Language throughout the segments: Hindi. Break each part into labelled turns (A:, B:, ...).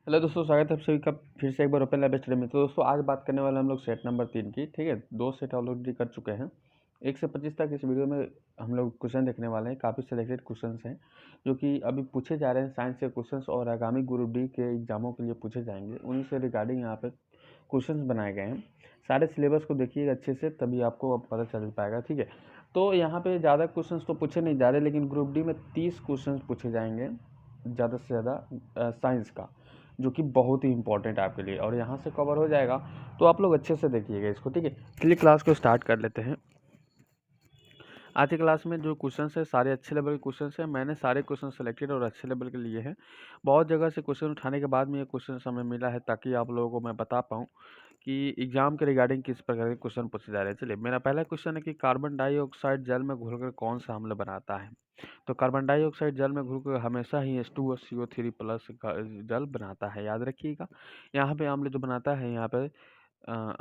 A: हेलो दोस्तों, स्वागत है आप सभी का फिर से एक बार ओपन लैब स्टडी में। तो दोस्तों आज बात करने वाले हम लोग सेट नंबर 3 की। ठीक है, 2 सेट ऑलरेडी कर चुके हैं। 1 से 25 तक इस वीडियो में हम लोग क्वेश्चन देखने वाले हैं। काफ़ी सिलेक्टेड क्वेश्चंस हैं जो कि अभी पूछे जा रहे हैं। साइंस के क्वेश्चंस और आगामी ग्रुप डी के एग्जामों के लिए पूछे जाएंगे, उन्हीं से रिगार्डिंग यहाँ पे क्वेश्चन बनाए गए हैं। सारे सिलेबस को देखिएगा अच्छे से, तभी आपको अब पता चल पाएगा। ठीक है, तो यहाँ पे ज़्यादा क्वेश्चन तो पूछे नहीं जा रहे, लेकिन ग्रुप डी में 30 क्वेश्चन पूछे जाएंगे ज़्यादा से ज़्यादा साइंस का, जो कि बहुत ही इंपॉर्टेंट है आपके लिए, और यहाँ से कवर हो जाएगा। तो आप लोग अच्छे से देखिएगा इसको। ठीक है, चलिए क्लास को स्टार्ट कर लेते हैं। आज की क्लास में जो क्वेश्चंस है सारे अच्छे लेवल के क्वेश्चंस हैं। मैंने सारे क्वेश्चन सेलेक्टेड और अच्छे लेवल के लिए हैं। बहुत जगह से क्वेश्चन उठाने के बाद में ये क्वेश्चन हमें मिला है, ताकि आप लोगों को मैं बता पाऊँ कि एग्जाम के रिगार्डिंग किस प्रकार के क्वेश्चन पूछे जा रहे हैं। चलिए, मेरा पहला क्वेश्चन है कि कार्बन डाइऑक्साइड जल में घुलकर कौन सा अम्ल बनाता है। तो कार्बन डाइऑक्साइड जल में घुलकर हमेशा ही H2O CO3 प्लस जल बनाता है, याद रखिएगा। यहाँ पे अम्ल जो बनाता है, यहाँ पे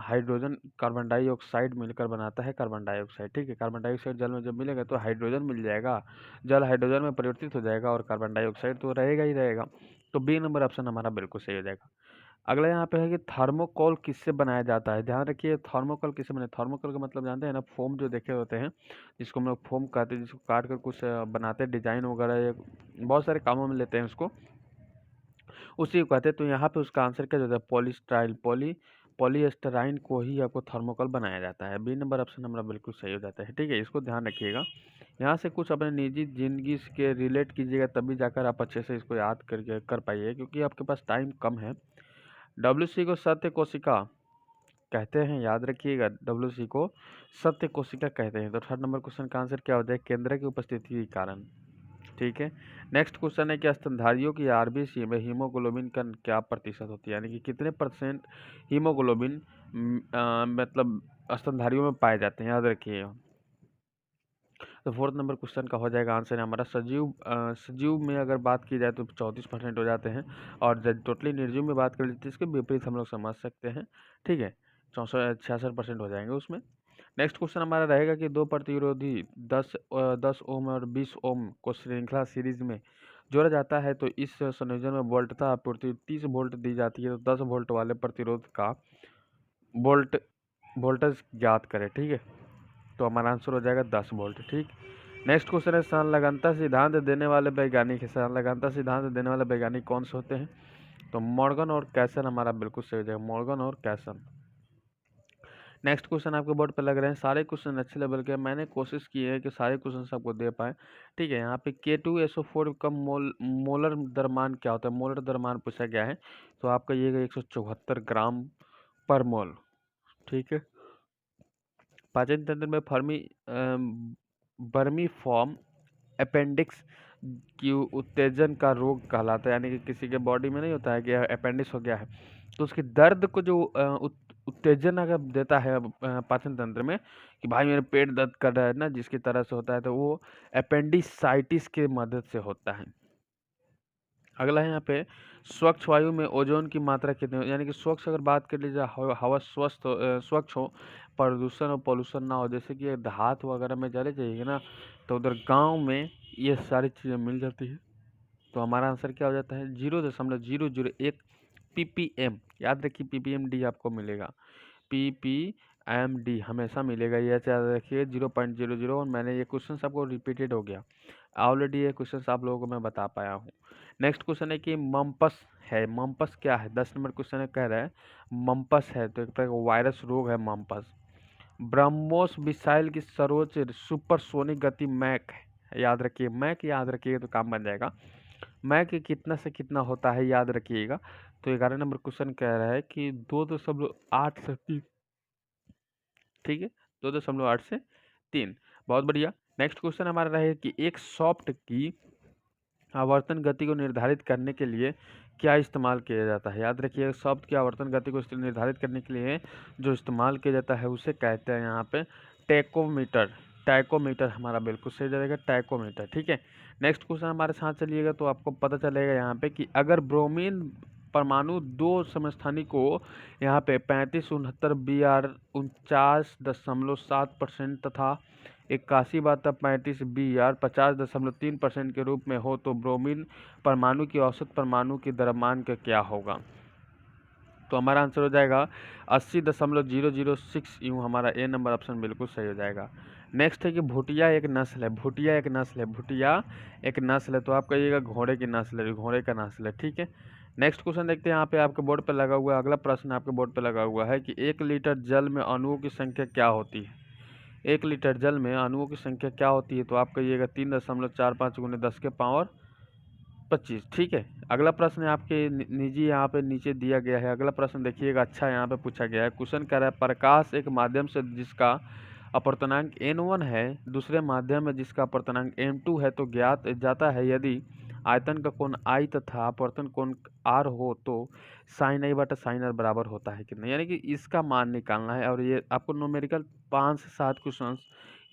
A: हाइड्रोजन कार्बन डाइऑक्साइड मिलकर बनाता है कार्बन डाइऑक्साइड। ठीक है, कार्बन डाइऑक्साइड जल में जब मिलेगा तो हाइड्रोजन मिल जाएगा, जल हाइड्रोजन में परिवर्तित हो जाएगा और कार्बन डाइऑक्साइड तो रहेगा ही रहेगा। तो बी नंबर ऑप्शन हमारा बिल्कुल सही हो जाएगा। अगला यहाँ पे है कि थर्मोकोल किससे बनाया जाता है। ध्यान रखिए, थर्मोकोल किससे बने। थर्मोकोल का मतलब जानते हैं ना, फोम जो देखे होते हैं, जिसको हम लोग फोम कहते हैं, जिसको काट कर कुछ बनाते हैं, डिजाइन वगैरह, बहुत सारे कामों में लेते हैं उसको, उसी को कहते हैं। तो यहाँ पे उसका आंसर क्या होता है, पॉलीस्टाइल पॉलीएस्टराइन को ही आपको थर्मोकोल बनाया जाता है। बी नंबर ऑप्शन हमारा बिल्कुल सही हो जाता है। ठीक है, इसको ध्यान रखिएगा। यहाँ से कुछ अपने निजी जिंदगी के रिलेट कीजिएगा, तभी जाकर आप अच्छे से इसको याद करके कर पाइए, क्योंकि आपके पास टाइम कम है। WC को सत्य कोशिका कहते हैं, याद रखिएगा। WC को सत्य कोशिका कहते हैं। तो थर्ड नंबर क्वेश्चन का आंसर क्या हो जाए, केंद्र की उपस्थिति के कारण। ठीक है, नेक्स्ट क्वेश्चन है कि स्तनधारियों की RBC में हीमोग्लोबिन का क्या प्रतिशत होती है, यानी कि कितने परसेंट हीमोग्लोबिन मतलब स्तनधारियों में पाए जाते हैं, याद रखिएगा। तो फोर्थ नंबर क्वेश्चन का हो जाएगा आंसर हमारा सजीव में अगर बात की जाए तो 34% हो जाते हैं, और जब टोटली निर्जीव में बात कर लेते हैं, इसके विपरीत हम लोग समझ सकते हैं। ठीक है, 66% हो जाएंगे उसमें। नेक्स्ट क्वेश्चन हमारा रहेगा कि दो प्रतिरोधी 10 ओम और 20 ओम को श्रृंखला सीरीज में जोड़ा जाता है, तो इस संयोजन में वोल्टता आपूर्ति 30 वोल्ट दी जाती है। तो 10 वोल्ट वाले प्रतिरोध का वोल्ट वोल्टेज ज्ञात करें। ठीक है, तो हमारा आंसर हो जाएगा 10 वोल्ट। ठीक, नेक्स्ट क्वेश्चन है संलग्नता सिद्धांत देने वाले वैज्ञानिक है। संलग्नता सिद्धांत देने वाले वैज्ञानिक कौन से होते हैं। तो मॉर्गन और कैसन हमारा बिल्कुल सही हो जाएगा, मॉर्गन और कैसन। नेक्स्ट क्वेश्चन आपके बोर्ड पे लग रहे हैं, सारे क्वेश्चन अच्छे लेवल के। मैंने कोशिश की है कि सारे क्वेश्चन आपको दे पाए। ठीक है, यहाँ पे K2SO4 का मोलर द्रव्यमान क्या होता है, मोलर द्रव्यमान पूछा गया है। तो आपका ये 174 ग्राम पर मोल। ठीक है, पाचन तंत्र में बर्मी फॉर्म अपेंडिक्स की उत्तेजन का रोग कहलाता है, यानी कि किसी के बॉडी में नहीं होता है कि अपेंडिक्स हो गया है, तो उसके दर्द को जो उत्तेजन अगर देता है पाचन तंत्र में, कि भाई मेरे पेट दर्द कर रहा है ना, जिसकी तरह से होता है, तो वो अपेंडिसाइटिस के मदद से होता है। अगला है यहाँ पे स्वच्छ वायु में ओजोन की मात्रा कितनी हो, यानी कि स्वच्छ अगर बात कर लीजिए, हवा स्वच्छ हो, प्रदूषण और पोल्यूशन ना हो, जैसे कि देहात वगैरह में चले जाइए ना, तो उधर गांव में ये सारी चीज़ें मिल जाती है। तो हमारा आंसर क्या हो जाता है, 0.001 ppm। याद रखिए, ppmd आपको मिलेगा, ppmd हमेशा मिलेगा, ये याद रखिए 0.00। और मैंने ये क्वेश्चन आपको रिपीटेड हो गया ऑलरेडी, ये क्वेश्चन आप लोगों को मैं बता पाया हूँ। नेक्स्ट क्वेश्चन है कि मम्पस है, मम्पस क्या है। 10 नंबर क्वेश्चन है, कह रहा है मम्पस है, तो एक तरह का वायरस रोग है मम्पस। ब्रह्मोस मिसाइल की सर्वोच्च सुपरसोनिक गति मैक है, याद रखिए, मैक याद रखिएगा तो काम बन जाएगा। मैक कितना से कितना होता है, याद रखिएगा। तो 11 नंबर क्वेश्चन कह रहा है कि 2.8 से 3। ठीक है, 2.8 से 3, बहुत बढ़िया। नेक्स्ट क्वेश्चन हमारा रहेगा कि एक सॉफ्ट की आवर्तन गति को निर्धारित करने के लिए क्या इस्तेमाल किया जाता है। याद रखिए, सॉफ्ट की आवर्तन गति को निर्धारित करने के लिए जो इस्तेमाल किया जाता है उसे कहते हैं यहाँ पे टैकोमीटर। टैकोमीटर हमारा बिल्कुल सही रहेगा, टैकोमीटर। ठीक है, नेक्स्ट क्वेश्चन हमारे साथ चलिएगा तो आपको पता चलेगा यहाँ पे कि अगर ब्रोमीन परमाणु 2 समस्थानिक को यहाँ पे 35 69 Br 49.7% तथा 81/35 Br 50.3% के रूप में हो तो ब्रोमीन परमाणु की औसत परमाणु की द्रव्यमान का क्या होगा? तो हमारा आंसर हो जाएगा 80.006 यूँ, हमारा ए नंबर ऑप्शन बिल्कुल सही हो जाएगा। नेक्स्ट है कि भुटिया एक नस्ल है। भुटिया एक नस्ल है। भुटिया एक नस्ल है, तो आप कहिएगा घोड़े की नस्ल है, घोड़े का नस्ल है, ठीक है। नेक्स्ट क्वेश्चन देखते हैं, यहाँ पे आपके बोर्ड पे लगा हुआ है। अगला प्रश्न आपके बोर्ड पे लगा हुआ है कि 1 लीटर जल में अणुओं की संख्या क्या होती है? 1 लीटर जल में अणुओं की संख्या क्या होती है? तो आप कहिएगा 3.45 × 10⁻25, ठीक है। अगला प्रश्न है आपके निजी, यहाँ पे नीचे दिया गया है। अगला प्रश्न देखिएगा, अच्छा यहाँ पे पूछा गया है। क्वेश्चन कह रहा है प्रकाश एक माध्यम से जिसका अपवर्तनांक n1 है, दूसरे माध्यम में जिसका अपवर्तनांक n2 है, तो ज्ञात जाता है यदि आयतन का कोण I तथा अपवर्तन कोण R हो तो sin I बटा sin R बराबर होता है कि नहीं, यानी कि इसका मान निकालना है। और ये आपको न्यूमेरिकल 5 से 7 क्वेश्चन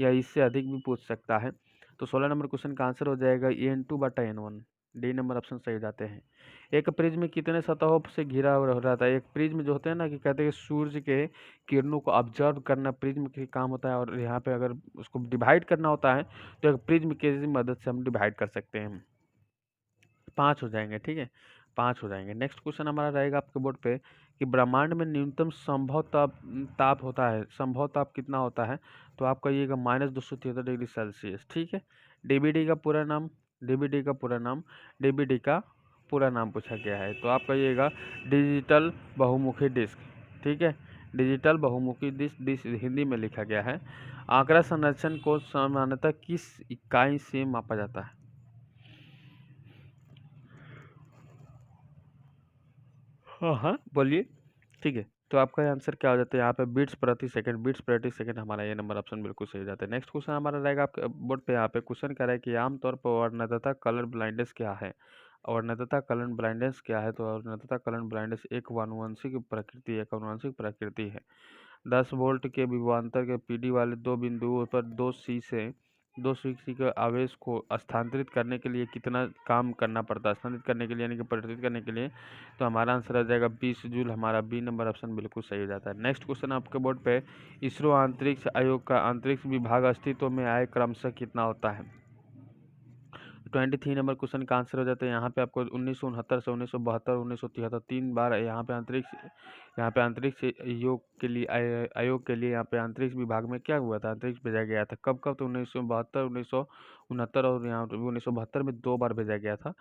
A: या इससे अधिक भी पूछ सकता है। तो 16 नंबर क्वेश्चन का आंसर हो जाएगा n2 बटा n1, डी नंबर ऑप्शन सही हो जाते हैं। एक प्रिज्म कितने सतहों से घिरा हो रहता है? एक प्रिज्म जो होते हैं ना, कि कहते हैं कि सूर्य के किरणों को ऑब्जर्व करना प्रिज्म के काम होता है, और यहाँ पे अगर उसको डिवाइड करना होता है तो एक प्रिज्म की मदद से हम डिवाइड कर सकते हैं। 5 हो जाएंगे, ठीक है, 5 हो जाएंगे। नेक्स्ट क्वेश्चन हमारा रहेगा आपके बोर्ड पे कि ब्रह्मांड में न्यूनतम संभव ताप होता है, संभव ताप कितना होता है? तो आप कहिएगा -273 डिग्री सेल्सियस, ठीक है। डीबीडी का पूरा नाम, डीबीडी का पूरा नाम, डीबीडी का पूरा नाम पूछा गया है, तो आप कहिएगा डिजिटल बहुमुखी डिस्क, ठीक है। डिजिटल बहुमुखी डिस्क हिंदी में लिखा गया है। आंकड़ा संरक्षण को सामान्यतः किस इकाई से मापा जाता है? हाँ हाँ, बोलिए, ठीक है। तो आपका आंसर क्या हो जाता है यहाँ पे? बीट्स प्रति सेकंड, बीट्स प्रति सेकंड, हमारा ये नंबर ऑप्शन बिल्कुल सही हो जाता है। नेक्स्ट क्वेश्चन हमारा रहेगा आपके बोर्ड पे। यहाँ पे क्वेश्चन कह रहा है कि आमतौर पर वर्णतः कलर ब्लाइंडनेस क्या है? वर्णतः कलर ब्लाइंडनेस क्या है? तो वर्णतः कलर ब्लाइंडनेस एक आनुवंशिक प्रकृति है, एक आनुवंशिक प्रकृति है। 10 वोल्ट के विभवांतर के पीडी वाले दो बिंदुओं पर दो सी के आवेश को स्थानांतरित करने के लिए कितना काम करना पड़ता है? स्थानांतरित करने के लिए यानी कि परिवर्तित करने के लिए, तो हमारा आंसर आ जाएगा 20 जूल, हमारा बी नंबर ऑप्शन बिल्कुल सही हो जाता है। नेक्स्ट क्वेश्चन आपके बोर्ड पे, इसरो अंतरिक्ष आयोग का अंतरिक्ष विभाग अस्तित्व में आए क्रमशः कितना होता है? 23 नंबर क्वेश्चन का आंसर हो जाता है यहाँ पे आपको 1969 से 1972, 1973, 3 बार यहाँ पे अंतरिक्ष आयोग के लिए यहाँ पे अंतरिक्ष विभाग में क्या हुआ था? अंतरिक्ष भेजा गया था। कब कब? तो 1972, 1969, और यहाँ पे 1972 में 2 बार भेजा गया था।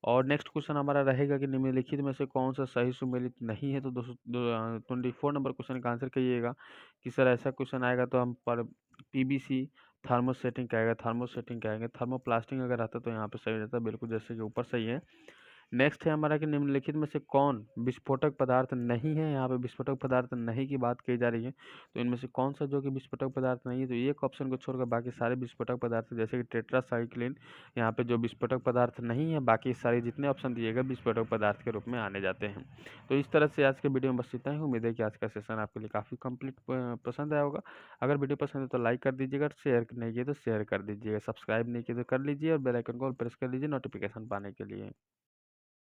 A: और नेक्स्ट क्वेश्चन हमारा रहेगा कि निम्नलिखित में से कौन सा सही सुमेलित नहीं है? तो 24 नंबर क्वेश्चन का आंसर कहिएगा कि सर ऐसा क्वेश्चन आएगा तो हम पर पीबीसी थर्मोसेटिंग कहेगा, थर्मोसेटिंग कहेंगे। थर्मोप्लास्टिक अगर आता तो यहाँ पे सही रहता, बिल्कुल जैसे कि ऊपर सही है। नेक्स्ट है हमारा कि निम्नलिखित में से कौन विस्फोटक पदार्थ नहीं है? यहाँ पे विस्फोटक पदार्थ नहीं की बात की जा रही है, तो इनमें से कौन सा जो कि विस्फोटक पदार्थ नहीं है? तो एक ऑप्शन को छोड़कर बाकी सारे विस्फोटक पदार्थ, जैसे कि टेट्रासाइक्लिन, यहाँ पे जो विस्फोटक पदार्थ नहीं है, बाकी सारे जितने ऑप्शन दिए गए विस्फोटक पदार्थ के रूप में आने जाते हैं। तो इस तरह से आज के वीडियो में बस इतना ही। उम्मीद है कि आज का सेशन आपके लिए काफ़ी कंप्लीट पसंद आया होगा। अगर वीडियो पसंद है तो लाइक कर दीजिएगा, शेयर नहीं किए तो शेयर कर दीजिएगा, सब्सक्राइब नहीं किए तो कर लीजिए, और बेल आइकन को प्रेस कर लीजिए नोटिफिकेशन पाने के लिए।